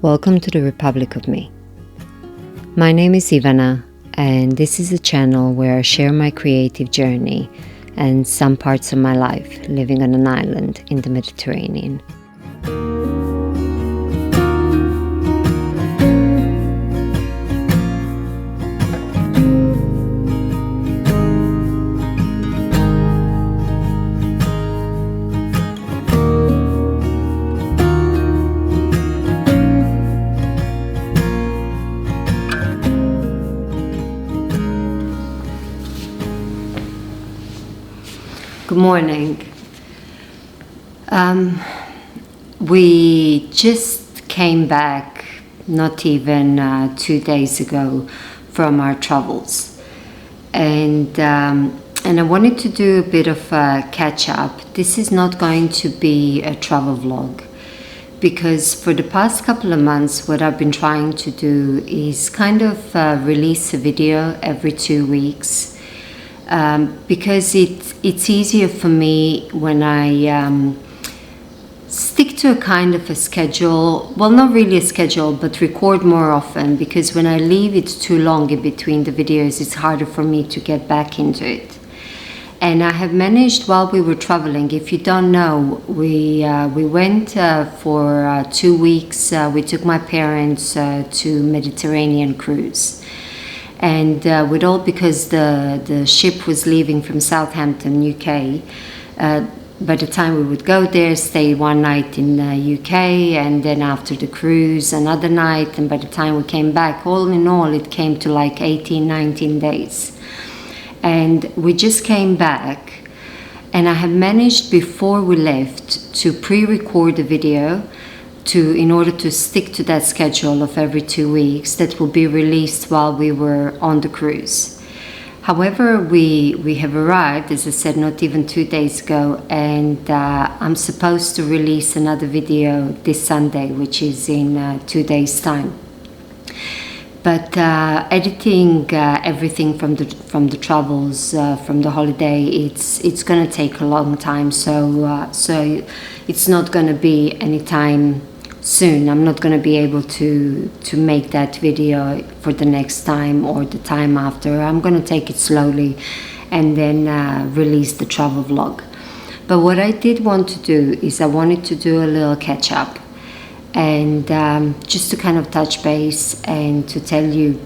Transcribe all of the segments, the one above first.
Welcome to the Republic of Me. My name is Ivana, and this is a channel where I share my creative journey and some parts of my life living on an island in the Mediterranean. Good morning. We just came back not even 2 days ago from our travels, and I wanted to do a bit of a catch up. This is not going to be a travel vlog because for the past couple of months what I've been trying to do is kind of release a video every 2 weeks. Because it's easier for me when I stick to a kind of a schedule, well, not really a schedule, but record more often, because when I leave it too long in between the videos, it's harder for me to get back into it. And I have managed while we were traveling. If you don't know, we went for 2 weeks. We took my parents to Mediterranean cruise. And with all, because the ship was leaving from Southampton, UK, by the time we would go there, stay one night in the UK, and then after the cruise, another night, and by the time we came back, all in all, it came to like 18, 19 days. And we just came back, and I have managed before we left to pre-record the video in order to stick to that schedule of every 2 weeks that will be released while we were on the cruise. However, we have arrived, as I said, not even 2 days ago, and I'm supposed to release another video this Sunday, which is in 2 days' time. But editing everything from the travels, from the holiday, it's going to take a long time. So it's not going to be any time soon. I'm not going to be able to make that video for the next time or the time after. I'm going to take it slowly and then release the travel vlog. But what I did want to do is I wanted to do a little catch up and just to kind of touch base and to tell you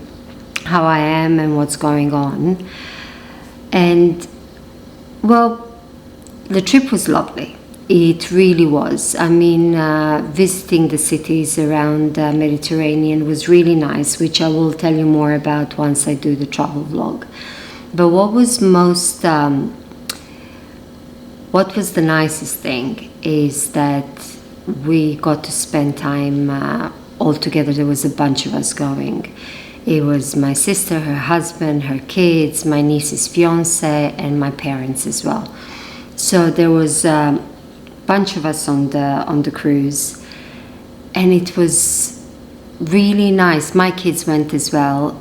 how I am and what's going on. And well, the trip was lovely. It really was. I mean, visiting the cities around Mediterranean was really nice, which I will tell you more about once I do the travel vlog. But what was the nicest thing is that we got to spend time all together. There was a bunch of us going. It was my sister, her husband, her kids, my niece's fiance, and my parents as well. So there was bunch of us on the cruise, and it was really nice. My kids went as well.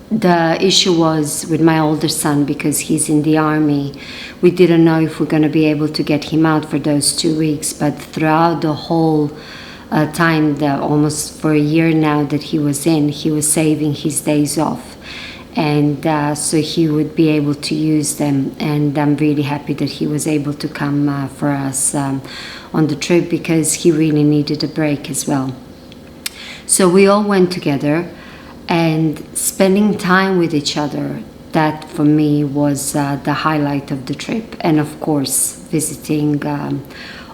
The issue was with my older son, because he's in the army. We didn't know if we're going to be able to get him out for those 2 weeks, but throughout the whole time, almost for a year now that he was saving his days off. And so he would be able to use them, and I'm really happy that he was able to come for us on the trip, because he really needed a break as well. So we all went together, and spending time with each other, that for me was the highlight of the trip. And of course visiting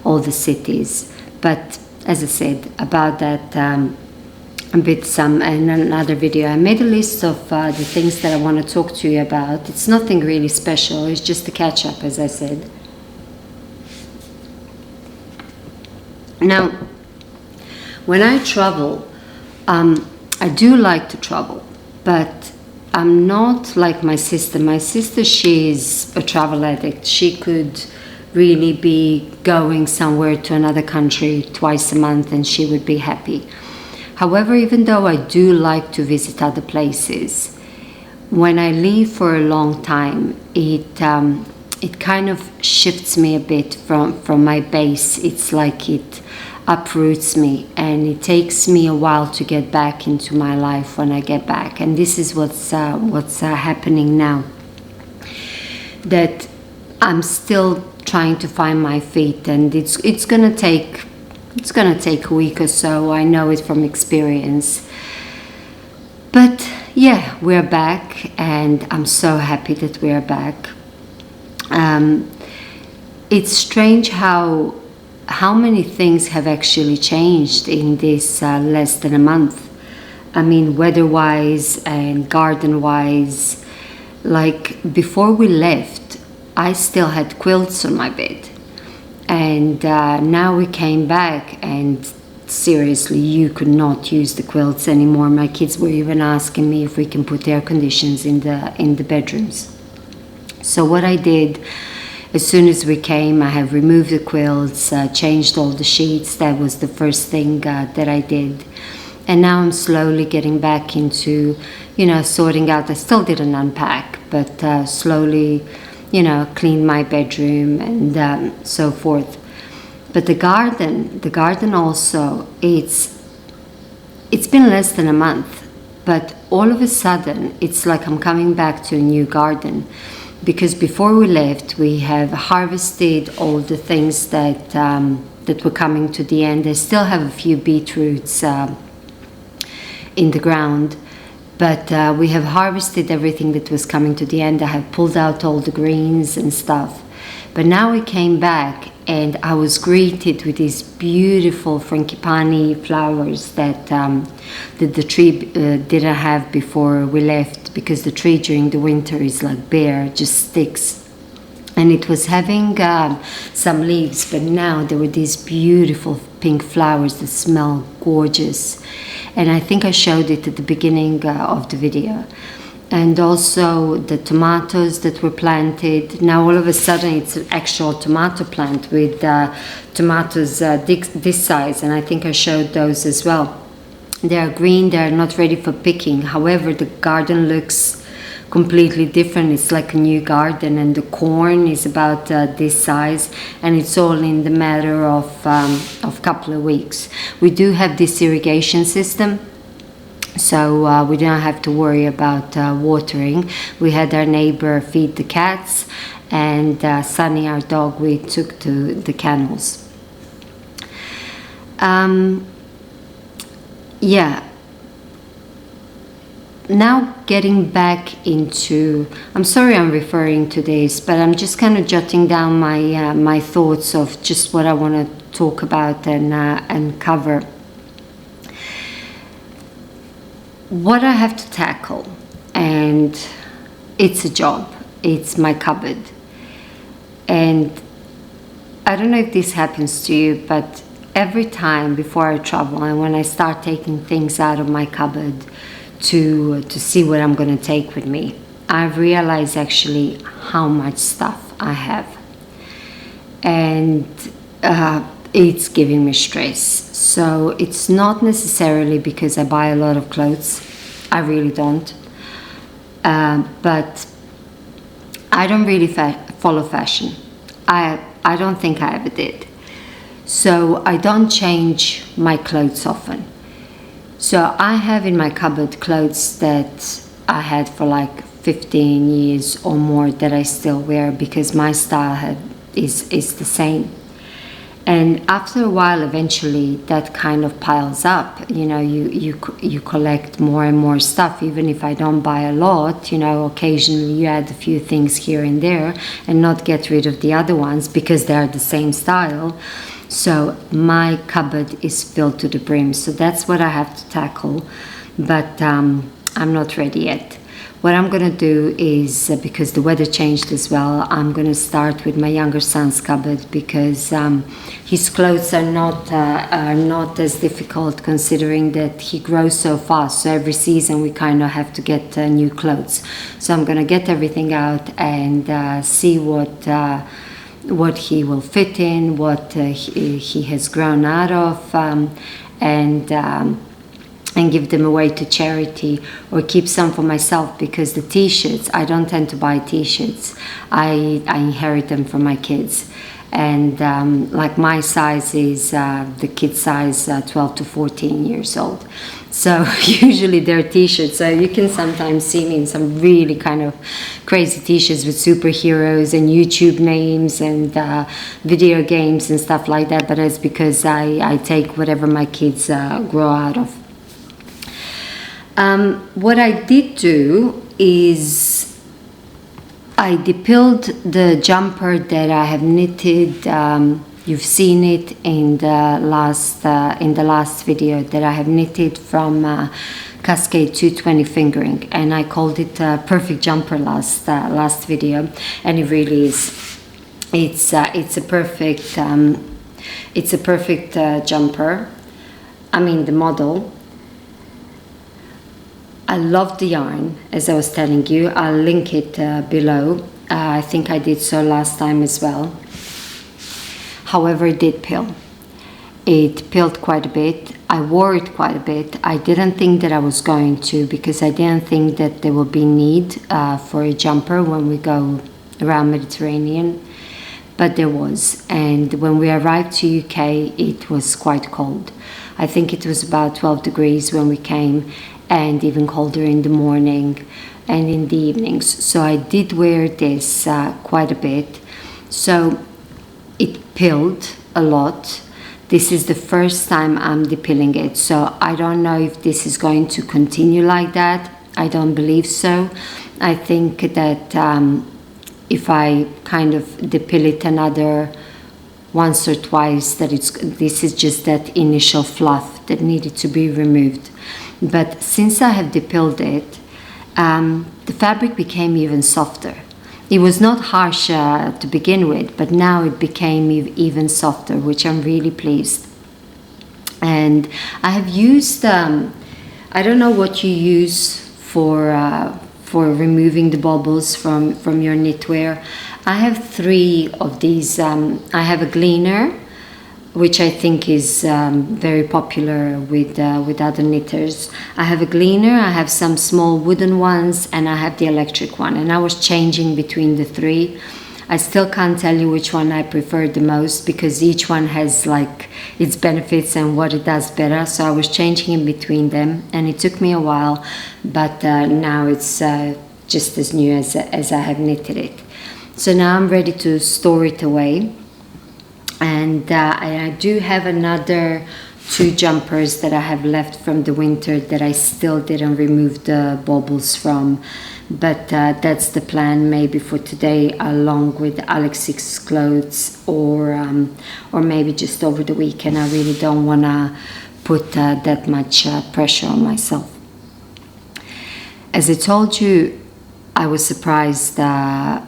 all the cities. But as I said about that, a bit in another video. I made a list of the things that I want to talk to you about. It's nothing really special, it's just a catch up, as I said. Now, when I travel, I do like to travel, but I'm not like my sister. My sister, she's a travel addict. She could really be going somewhere to another country twice a month and she would be happy. However, even though I do like to visit other places, when I leave for a long time, it kind of shifts me a bit from my base. It's like uproots me, and it takes me a while to get back into my life when I get back. And this is what's happening now, that I'm still trying to find my feet, and it's gonna take a week or so. I know it from experience. But yeah, we're back, and I'm so happy that we're back. It's strange how many things have actually changed in this less than a month. I mean, weather-wise and garden-wise. Like, before we left, I still had quilts on my bed. And now we came back, and seriously, you could not use the quilts anymore. My kids were even asking me if we can put air conditions in the bedrooms. So what I did, as soon as we came, I have removed the quilts, changed all the sheets. That was the first thing that I did. And now I'm slowly getting back into, sorting out. I still didn't unpack, but slowly, clean my bedroom and so forth. But the garden also, it's been less than a month, but all of a sudden, it's like I'm coming back to a new garden. Because before we left, we have harvested all the things that were coming to the end. I still have a few beetroots in the ground, but we have harvested everything that was coming to the end. I have pulled out all the greens and stuff. But now we came back, and I was greeted with these beautiful frangipani flowers that the tree didn't have before we left, because the tree during the winter is like bare, just sticks. And it was having some leaves, but now there were these beautiful pink flowers that smell gorgeous. And I think I showed it at the beginning of the video. And also the tomatoes that were planted. Now all of a sudden it's an actual tomato plant with tomatoes this size, and I think I showed those as well. They are green, they are not ready for picking. However, the garden looks completely different. It's like a new garden, and the corn is about this size, and it's all in the matter of couple of weeks. We do have this irrigation system, so we don't have to worry about watering. We had our neighbor feed the cats, and Sunny, our dog, we took to the kennels. Yeah. Now getting back into, I'm sorry I'm referring to this, but I'm just kind of jotting down my thoughts of just what I want to talk about and cover. What I have to tackle, and it's a job. It's my cupboard. And I don't know if this happens to you, but every time before I travel, and when I start taking things out of my cupboard to see what I'm going to take with me, I've realized actually how much stuff I have. And it's giving me stress. So it's not necessarily because I buy a lot of clothes. I really don't. But I don't really follow fashion. I don't think I ever did. So I don't change my clothes often. So I have in my cupboard clothes that I had for like 15 years or more that I still wear, because my style is the same. And after a while, eventually that kind of piles up. You collect more and more stuff. Even if I don't buy a lot, occasionally you add a few things here and there and not get rid of the other ones because they are the same style. So my cupboard is filled to the brim. So that's what I have to tackle. But I'm not ready yet. What I'm going to do is, because the weather changed as well, I'm going to start with my younger son's cupboard, because his clothes are not as difficult, considering that he grows so fast. So every season we kind of have to get new clothes. So I'm going to get everything out and see what he will fit in, what he has grown out of, and give them away to charity, or keep some for myself, because the t-shirts, I don't tend to buy t-shirts. I inherit them from my kids, And like my size is the kid size 12 to 14 years old. So usually they're t-shirts. So you can sometimes see me in some really kind of crazy t-shirts with superheroes and YouTube names and video games and stuff like that. But it's because I take whatever my kids grow out of. What I did do is I depilled the jumper that I have knitted. You've seen it in the last video that I have knitted from Cascade 220 fingering, and I called it a perfect jumper last video, and it really is. It's a perfect jumper. I mean the model. I love the yarn, as I was telling you. I'll link it below. I think I did so last time as well. However, it did pill. It pilled quite a bit. I wore it quite a bit. I didn't think that I was going to, because I didn't think that there would be need for a jumper when we go around Mediterranean, but there was. And when we arrived to UK, it was quite cold. I think it was about 12 degrees when we came, and even colder in the morning and in the evenings. So I did wear this quite a bit. So it pilled a lot. This is the first time I'm depilling it, so I don't know if this is going to continue like that. I don't believe so. I think that if I kind of depill it another once or twice, that this is just that initial fluff that needed to be removed. But since I have depilled it, the fabric became even softer. It was not harsh to begin with, but now it became even softer, which I'm really pleased. And I have used, I don't know what you use for removing the bubbles from your knitwear. I have 3 of these. I have a gleaner, which I think is very popular with other knitters. I have a gleaner, I have some small wooden ones, and I have the electric one. And I was changing between the 3. I still can't tell you which one I prefer the most, because each one has like its benefits and what it does better. So I was changing in between them, and it took me a while, but now it's just as new as I have knitted it. So now I'm ready to store it away. And I do have another 2 jumpers that I have left from the winter that I still didn't remove the baubles from. But that's the plan, maybe for today, along with Alex's clothes, or maybe just over the weekend. I really don't want to put that much pressure on myself. As I told you, I was surprised that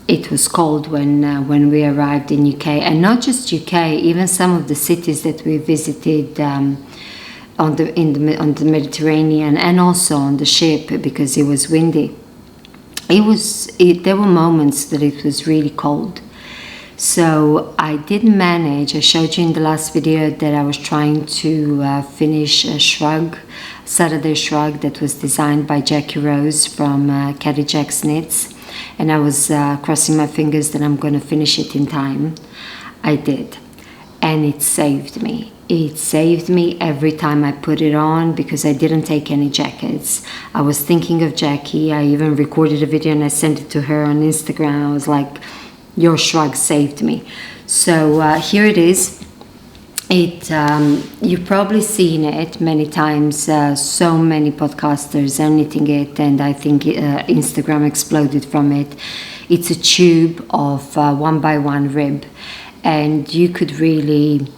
it was cold when we arrived in UK, and not just UK, even some of the cities that we visited on the Mediterranean, and also on the ship, because it was windy. There were moments that it was really cold. So I did manage. I showed you in the last video that I was trying to finish a shrug, Saturday shrug, that was designed by Jackie Rose from Caddy Jack's Knits. And I was crossing my fingers that I'm going to finish it in time. I did. And it saved me. It saved me every time I put it on, because I didn't take any jackets. I was thinking of Jackie. I even recorded a video and I sent it to her on Instagram. I was like, your shrug saved me. So here it is. You've probably seen it many times. So many podcasters are knitting it, and I think Instagram exploded from it. It's a tube of 1x1 rib, and you could really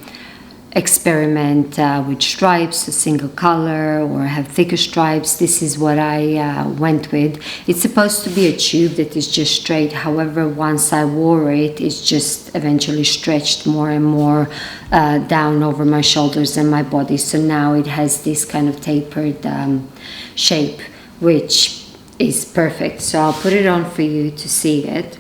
experiment with stripes, a single color, or have thicker stripes. This is what I went with. It's supposed to be a tube that is just straight. However, once I wore it, it's just eventually stretched more and more down over my shoulders and my body. So now it has this kind of tapered shape, which is perfect. So I'll put it on for you to see it.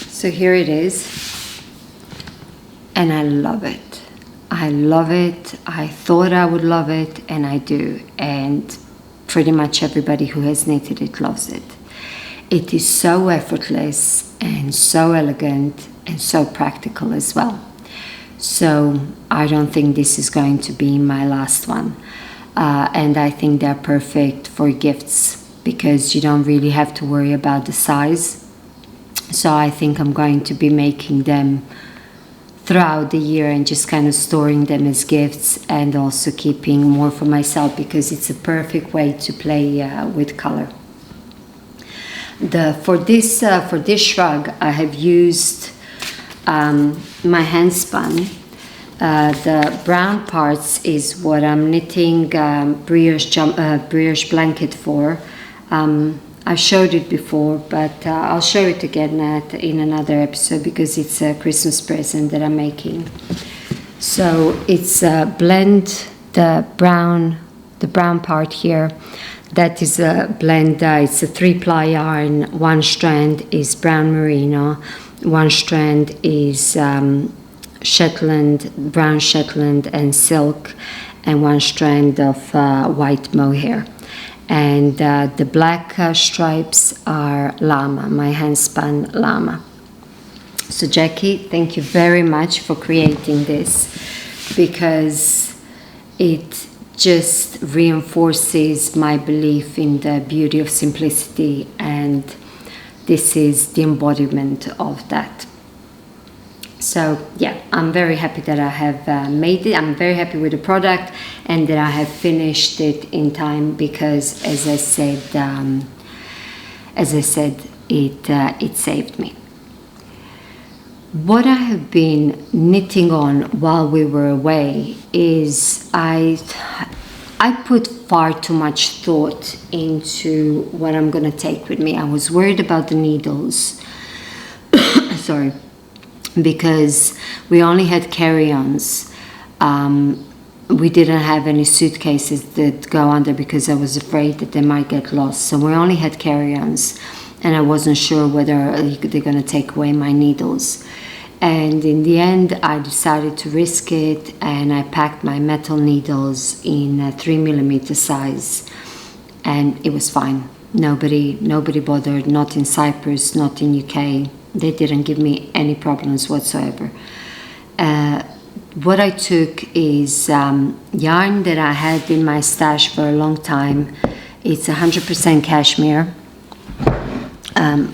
So here it is, and I love it. I love it. I thought I would love it, and I do. And pretty much everybody who has knitted it loves it. It is so effortless and so elegant and so practical as well. So I don't think this is going to be my last one. And I think they're perfect for gifts because you don't really have to worry about the size. So I think I'm going to be making them throughout the year and just kind of storing them as gifts, and also keeping more for myself because it's a perfect way to play with color. For this shrug, I have used my hand spun. The brown parts is what I'm knitting brioche blanket for. I've showed it before, but I'll show it again in another episode because it's a Christmas present that I'm making. So it's blend the brown part here. That is a blend. It's a 3-ply yarn. One strand is brown merino. One strand is Shetland, brown Shetland and silk, and one strand of white mohair. And the black stripes are llama, my hand spun llama. So Jackie, thank you very much for creating this, because it just reinforces my belief in the beauty of simplicity, and this is the embodiment of that. So yeah, I'm very happy that I have made it. I'm very happy with the product and that I have finished it in time, because as I said, it saved me. What I have been knitting on while we were away is I put far too much thought into what I'm going to take with me. I was worried about the needles. Sorry. Because we only had carry-ons. We didn't have any suitcases that go under because I was afraid that they might get lost. So we only had carry-ons, and I wasn't sure whether they're going to take away my needles. And in the end, I decided to risk it, and I packed my metal needles in a 3mm size, and it was fine. Nobody bothered, not in Cyprus, not in UK. They didn't give me any problems whatsoever. What I took is yarn that I had in my stash for a long time. It's 100% cashmere,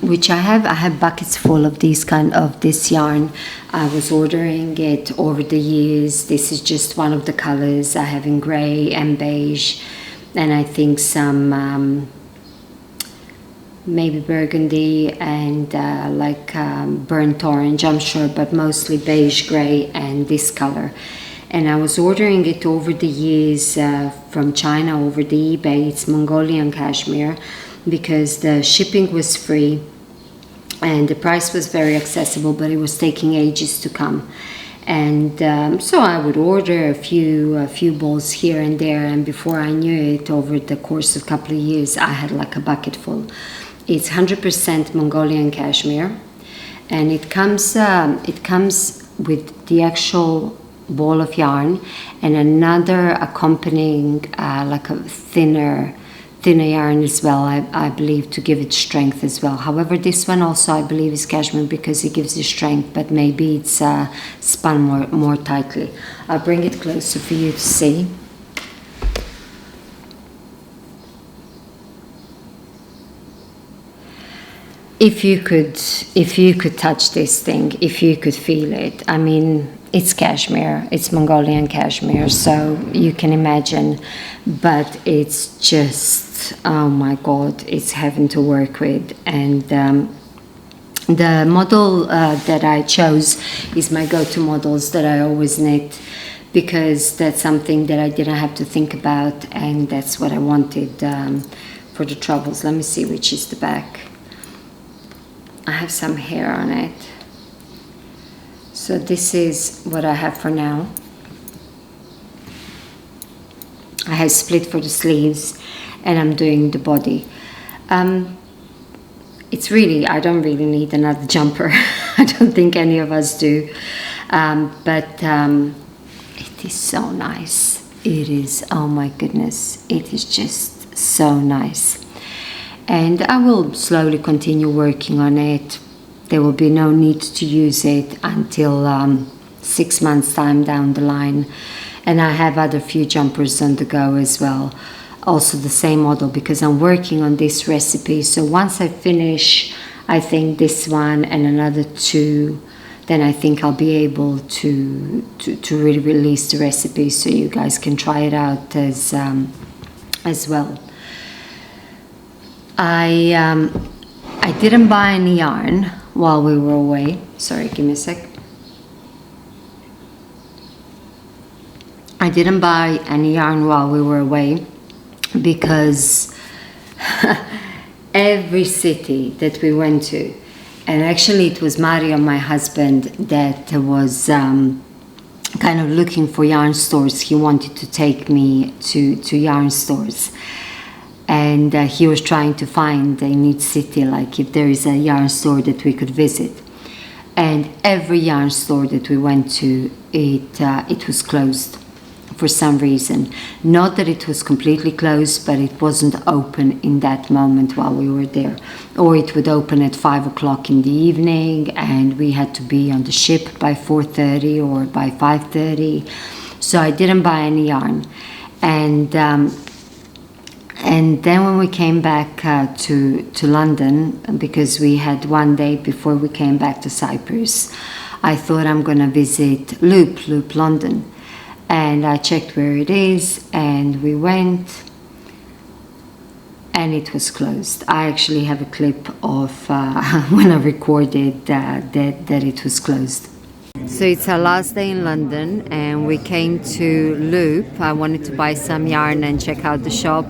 which I have buckets full of this yarn. I was ordering it over the years. This is just one of the colors I have in gray and beige, and I think some maybe burgundy and burnt orange, I'm sure, but mostly beige, gray, and this color. And I was ordering it over the years from China over the eBay. It's Mongolian cashmere, because the shipping was free and the price was very accessible, but it was taking ages to come. And so I would order a few balls here and there, and before I knew it, over the course of a couple of years, I had like a bucket full. It's 100% Mongolian cashmere, and it comes with the actual ball of yarn and another accompanying like a thinner yarn as well, I believe, to give it strength as well. However, this one also I believe is cashmere because it gives you strength, but maybe it's spun more tightly. I'll bring it closer for you to see. If you could touch this thing, if you could feel it, I mean, it's cashmere, it's Mongolian cashmere, so you can imagine, but it's just, oh my God, it's heaven to work with. And the model that I chose is my go-to models that I always knit, because that's something that I didn't have to think about, and that's what I wanted for the troubles. Let me see which is the back. I have some hair on it. So this is what I have for now. I have split for the sleeves, and I'm doing the body. It's really, I don't really need another jumper. I don't think any of us do. But it it is so nice. It is, oh my goodness, it is just so nice. And I will slowly continue working on it. There will be no need to use it until 6 months time down the line. And I have other few jumpers on the go as well. Also the same model, because I'm working on this recipe. So once I finish, I think this one and another 2, then I think I'll be able to really release the recipe so you guys can try it out as well. I didn't buy any yarn while we were away. Sorry, give me a sec. I didn't buy any yarn while we were away because every city that we went to, and actually it was Mario, my husband, that was kind of looking for yarn stores. He wanted to take me to yarn stores, and he was trying to find in each city, like if there is a yarn store that we could visit. And every yarn store that we went to, it was closed for some reason. Not that it was completely closed, but it wasn't open in that moment while we were there. Or it would open at 5 o'clock in the evening, and we had to be on the ship by 4:30 or by 5:30. So I didn't buy any yarn. And then when we came back to London, because we had one day before we came back to Cyprus, I thought I'm gonna visit Loop London. And I checked where it is, and we went, and it was closed. I actually have a clip of when I recorded that it was closed. So it's our last day in London, and we came to Loop. I wanted to buy some yarn and check out the shop.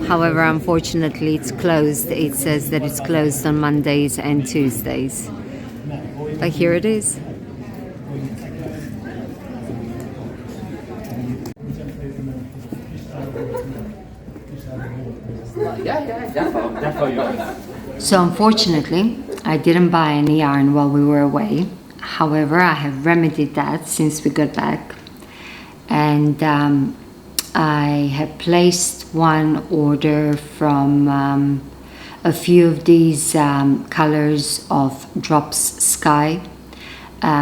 However, unfortunately, it's closed. It says that it's closed on Mondays and Tuesdays. But here it is. So unfortunately, I didn't buy any yarn while we were away. However, I have remedied that since we got back. And I have placed one order from a few of these colors of Drops Sky.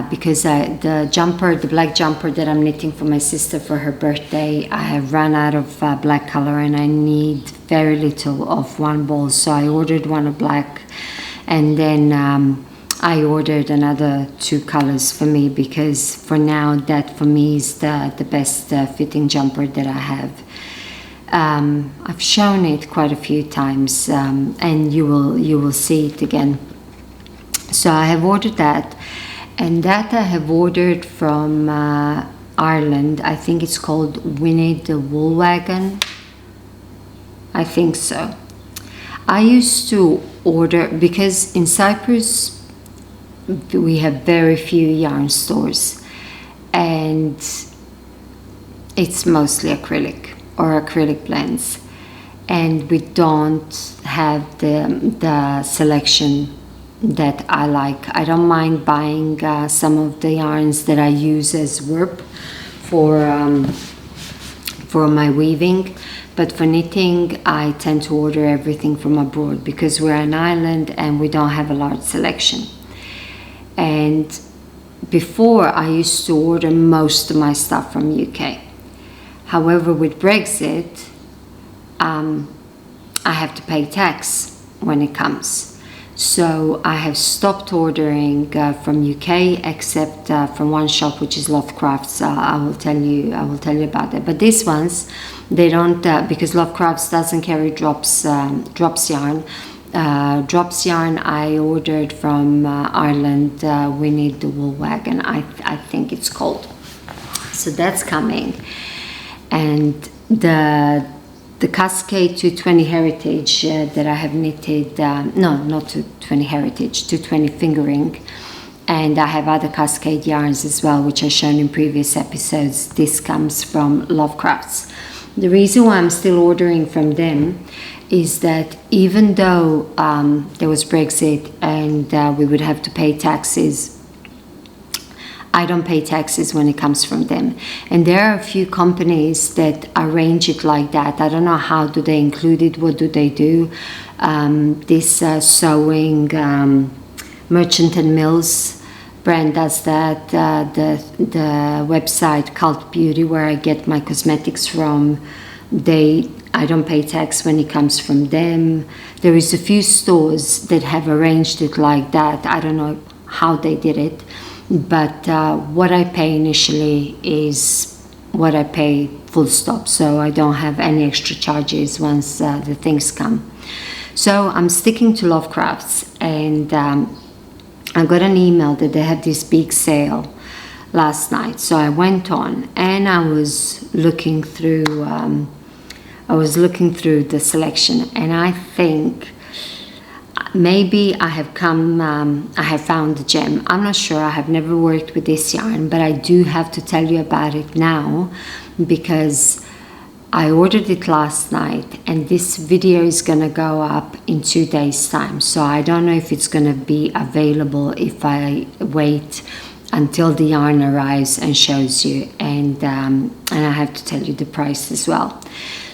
Because the black jumper that I'm knitting for my sister for her birthday, I have run out of black color and I need very little of one ball. So I ordered one of black, and then I ordered another 2 colors for me, because for now that for me is the best fitting jumper that I have. I've shown it quite a few times, and you will see it again. So I have ordered that. And that I have ordered from Ireland. I think it's called Winnie the Wool Wagon. I think so. I used to order, because in Cyprus we have very few yarn stores, and it's mostly acrylic or acrylic blends, and we don't have the selection that I like. I don't mind buying some of the yarns that I use as warp for my weaving, but for knitting I tend to order everything from abroad, because we're an island and we don't have a large selection. And before I used to order most of my stuff from UK. However, with Brexit, I have to pay tax when it comes. So I have stopped ordering from UK, except from one shop, which is Lovecrafts. I will tell you about that. But these ones, they don't, because Lovecrafts doesn't carry drops yarn. Drops yarn I ordered from Ireland. Winnie the Wool Wagon, I think it's called. So that's coming, and the Cascade 220 Heritage that I have knitted, no, not 220 Heritage, 220 Fingering, and I have other Cascade yarns as well, which I've shown in previous episodes. This comes from Lovecrafts. The reason why I'm still ordering from them is that even though there was Brexit and we would have to pay taxes, I don't pay taxes when it comes from them. And there are a few companies that arrange it like that. I don't know how do they include it, what do they do. This sewing Merchant and Mills brand does that. The website Cult Beauty, where I get my cosmetics from, I don't pay tax when it comes from them. There is a few stores that have arranged it like that. I don't know how they did it, but what I pay initially is what I pay, full stop. So I don't have any extra charges once the things come. So I'm sticking to Lovecrafts, and I got an email that they had this big sale last night. So I went on and I was looking through the selection, and I think maybe I have found the gem. I'm not sure. I have never worked with this yarn, but I do have to tell you about it now because I ordered it last night, and this video is gonna go up in 2 days time. So I don't know if it's gonna be available if I wait until the yarn arrives and shows you, and I have to tell you the price as well.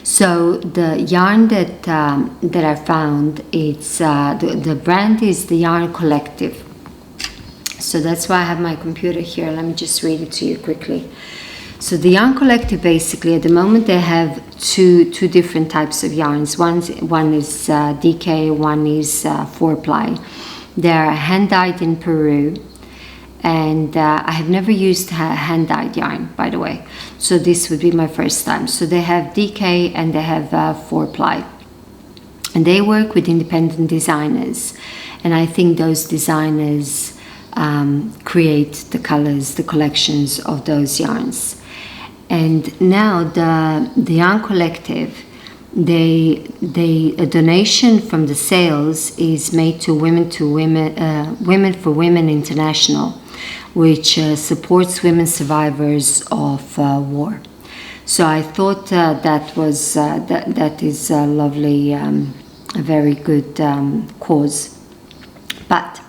So the yarn that I found, it's the brand is the Yarn Collective. So that's why I have my computer here. Let me just read it to you quickly. So the Yarn Collective, basically, at the moment they have two different types of yarns. One is DK, one is 4-ply. They're hand-dyed in Peru, and I have never used hand-dyed yarn, by the way. So this would be my first time. So they have DK and they have 4-ply. And they work with independent designers. And I think those designers create the colors, the collections of those yarns. And now the Yarn Collective, a donation from the sales is made to Women for Women International, which supports women survivors of war. So I thought that is a lovely, a very good cause. But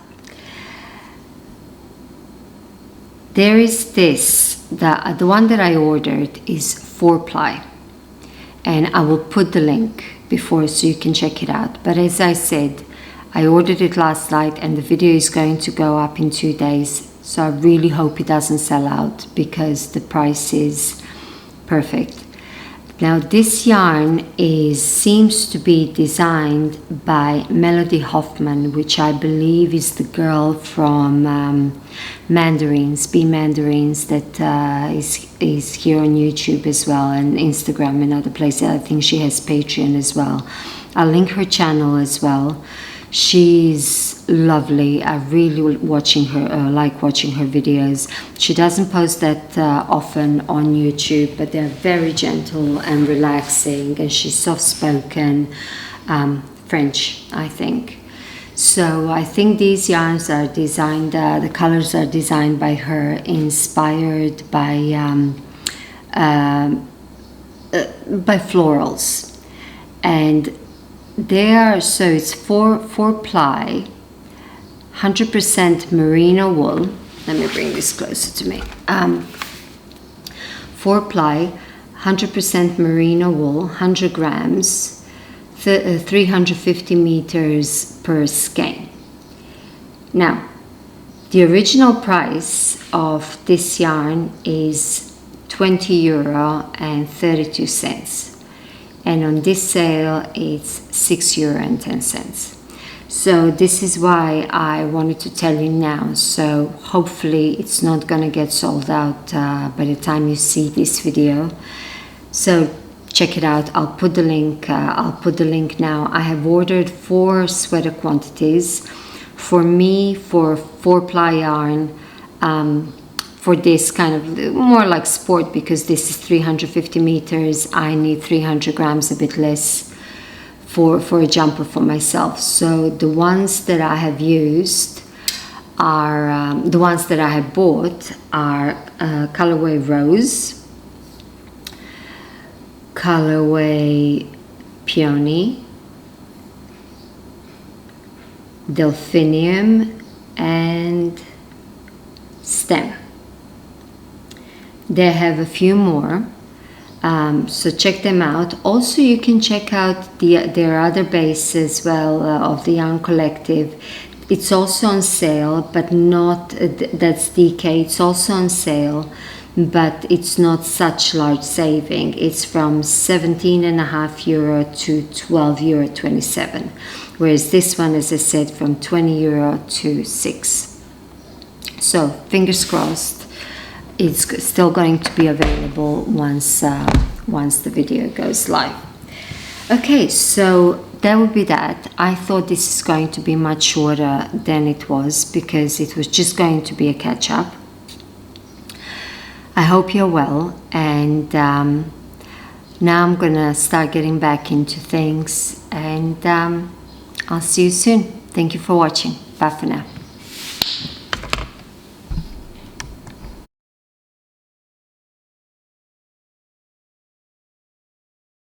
there is this, the one that I ordered is 4-ply, and I will put the link before so you can check it out. But as I said, I ordered it last night and the video is going to go up in 2 days. So I really hope it doesn't sell out because the price is perfect. Now this yarn seems to be designed by Melody Hoffmann, which I believe is the girl from Mandarins, Be Mandarins, that is here on YouTube as well, and Instagram and other places. I think she has Patreon as well. I'll link her channel as well. She's lovely. I really like watching her videos. She doesn't post that often on YouTube, but they're very gentle and relaxing, and she's soft-spoken, French, I think. So I think these yarns are designed, the colors are designed by her, inspired by florals. And so it's 4-ply, 100% merino wool. Let me bring this closer to me. 4-ply, 100% merino wool, 100 grams, 350 meters per skein. Now, the original price of this yarn is €20.32. And on this sale, it's €6.10. So this is why I wanted to tell you now. So hopefully it's not gonna get sold out by the time you see this video. So check it out. I'll put the link. Now. I have ordered 4 sweater quantities. For me, for 4-ply yarn, for this kind of more like sport, because this is 350 meters, I need 300 grams, a bit less, for a jumper for myself. So the ones that I have used are, the ones that I have bought are colorway Rose, colorway Peony, Delphinium, and Stem. They have a few more, so check them out. Also, you can check out their other base as well, of the Young Collective. It's also on sale, but not, that's DK, it's also on sale, but it's not such large saving. It's from €17.50 to €12.27, whereas this one, as I said, from €20 to €6. So fingers crossed, it's still going to be available once the video goes live. Okay, so that would be that. I thought this is going to be much shorter than it was, because it was just going to be a catch-up. I hope you're well, and now I'm gonna start getting back into things, and I'll see you soon. Thank you for watching. Bye for now.